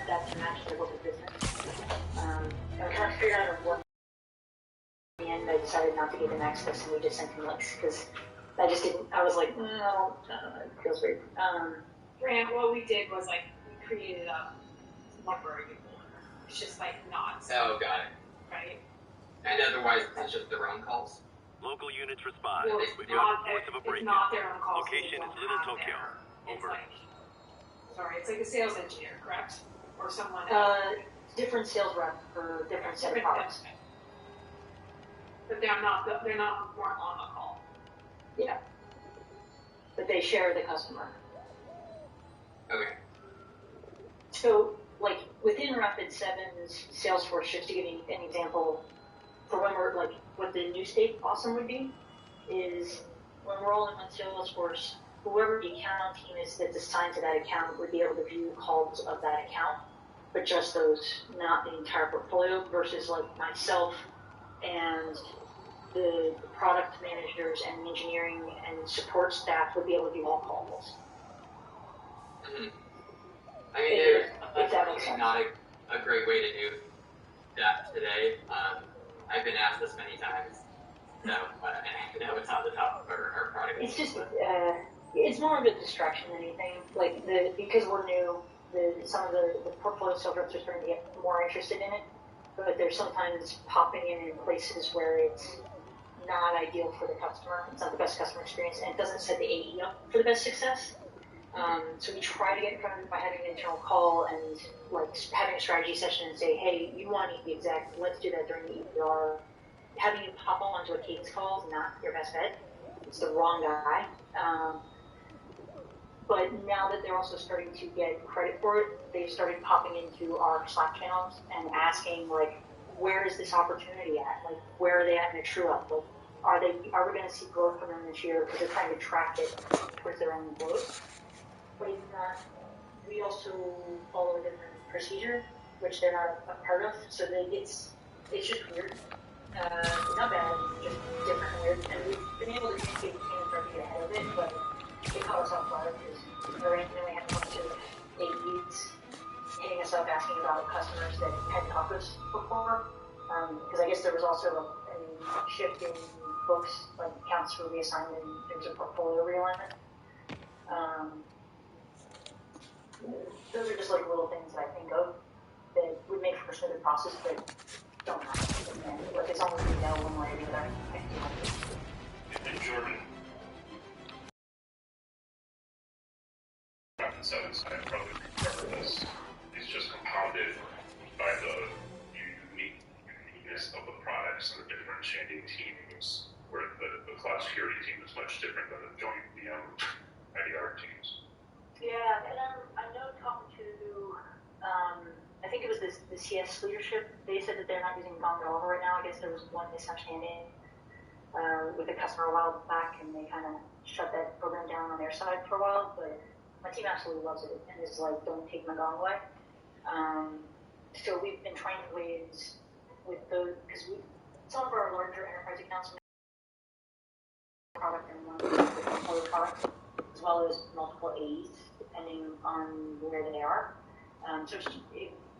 that to match their book of business. And we kind of figured out what. In the end, I decided not to give him access, and we just sent him links because I just didn't. I was like, no, it feels weird. Grant, what we did was like we created a library folder. It's just like not. Oh, got it. Right. And otherwise, it's just their own calls. Local units respond. Well, We do have reports of a it's break-in. not their own calls. Location is Little Tokyo. It's Over. like, sorry, it's like a sales engineer, correct? Or someone. Different sales rep for different set of products. But they're not weren't on the call. Yeah. But they share the customer. Okay. So, like, within Rapid7's Salesforce, just to give you an example, for when we're, like, what the new state awesome would be, is when we're all in one Salesforce, whoever the account team is that's assigned to that account would be able to view calls of that account, but just those, not the entire portfolio, versus, like, myself and the product managers and engineering and support staff would be able to do all calls. Mm-hmm. I mean, if that makes sense. Not a great way to do that today. I've been asked this many times, so I know it's not the top of our product. It's just, it's more of a distraction than anything. Like, because we're new, some of the portfolio sales reps are starting to get more interested in it, but they're sometimes popping in places where it's not ideal for the customer. It's not the best customer experience, and it doesn't set the AE up for the best success. So we try to get in front of it by having an internal call and like having a strategy session and say, hey, you want to be exact, let's do that during the EPR. Having you pop onto a cadence call is not your best bet. It's the wrong guy. But now that they're also starting to get credit for it, they've started popping into our Slack channels and asking, like, where is this opportunity at? Like, where are they at in a true up? Like, are we going to see growth from them this year? Because they're trying to track it towards their own growth. But even that, we also follow a different procedure, which they're not a part of. So it's just weird. Not bad, just different and weird. And we've been able to communicate with teams trying to get ahead of it, but it caught us off guard because originally we had a bunch of AEs hitting us up asking about customers that hadn't talked to us before. Because I guess there was also a shift in books, like accounts were reassigned and there's a portfolio realignment. Those are just like little things that I think of that would make for a smoother process, but don't happen. Like as long as we know one way or the other. And Jordan. Rapid7 side probably remember this is just compounded by the uniqueness of the products and the differentiating teams, where the cloud security team is much different than the joint VM IDR teams. Yeah, and I know talking to, I think it was the CS leadership, they said that they're not using Gong at all right now. I guess there was one misunderstanding with a customer a while back, and they kind of shut that program down on their side for a while, but my team absolutely loves it, and is like, don't take my Gong away. So we've been trying ways with those, because some of our larger enterprise accounts product and one other product, as well as multiple AEs, depending on where they are. So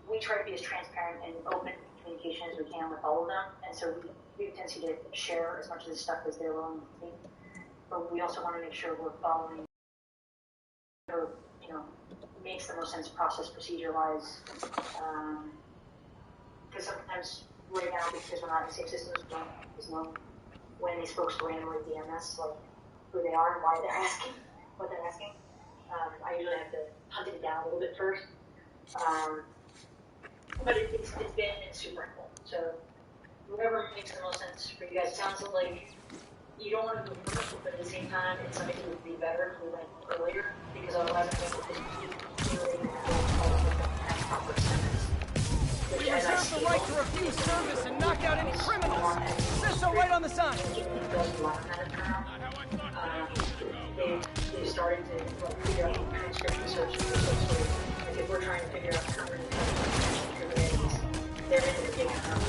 we try to be as transparent and open communication as we can with all of them, and so we have a tendency to share as much of this stuff as they're willing to take. But we also want to make sure we're following, or makes the most sense process procedure-wise. Because sometimes right now, because we're not in the same systems, we don't always know when these folks randomly DMS, like who they are and why they're asking, what they're asking. I usually have to hunt it down a little bit first. But it's been super helpful. So whatever makes the most sense for you guys. It sounds like you don't want to go first, but at the same time, it's something that would be better if we went earlier, because otherwise I think we We reserve the right to refuse service and knock out any criminals. It says so right on the sign. They started to figure out the transcription search. Like if we're trying to figure out how many communities, they're in the big amount.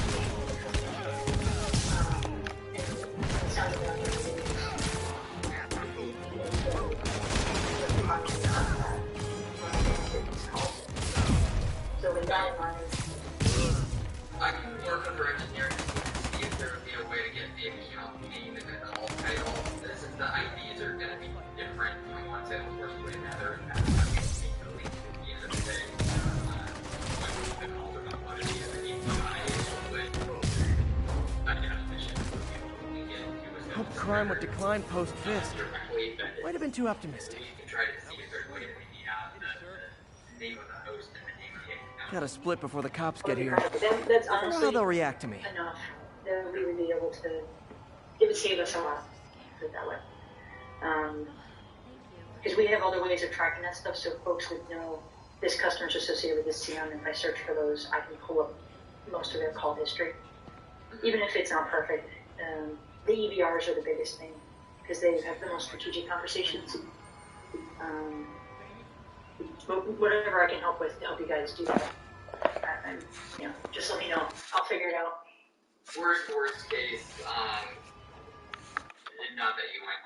And it sounds like with that in mind. I can work with our engineering team to see if there would be a way to get the account name and the call title. Since the IDs are going to be different from one Salesforce to another, and that's how we make the link at the end of the day. When the calls are uploaded via the APIs, would a definition would be able to link it to a Hope Salesforce crime would decline post-Fist. directly, but Might have been too optimistic. we can try to see if there's a way to maybe have the name of the host and the name of the account. Gotta split before the cops get here. That's I don't know how honestly they'll react to me. enough that we would be able to. It would save us a lot. Put it that way. Because we have other ways of tracking that stuff, so folks would know this customer's associated with this CM. If I search for those, I can pull up most of their call history, even if it's not perfect. The EBRs are the biggest thing because they have the most strategic conversations. But whatever I can help with to help you guys do that, just let me know. I'll figure it out. Worst case, not that you want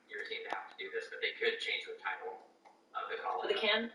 your team to have to do this, but they could change the title of the call. Oh, they can?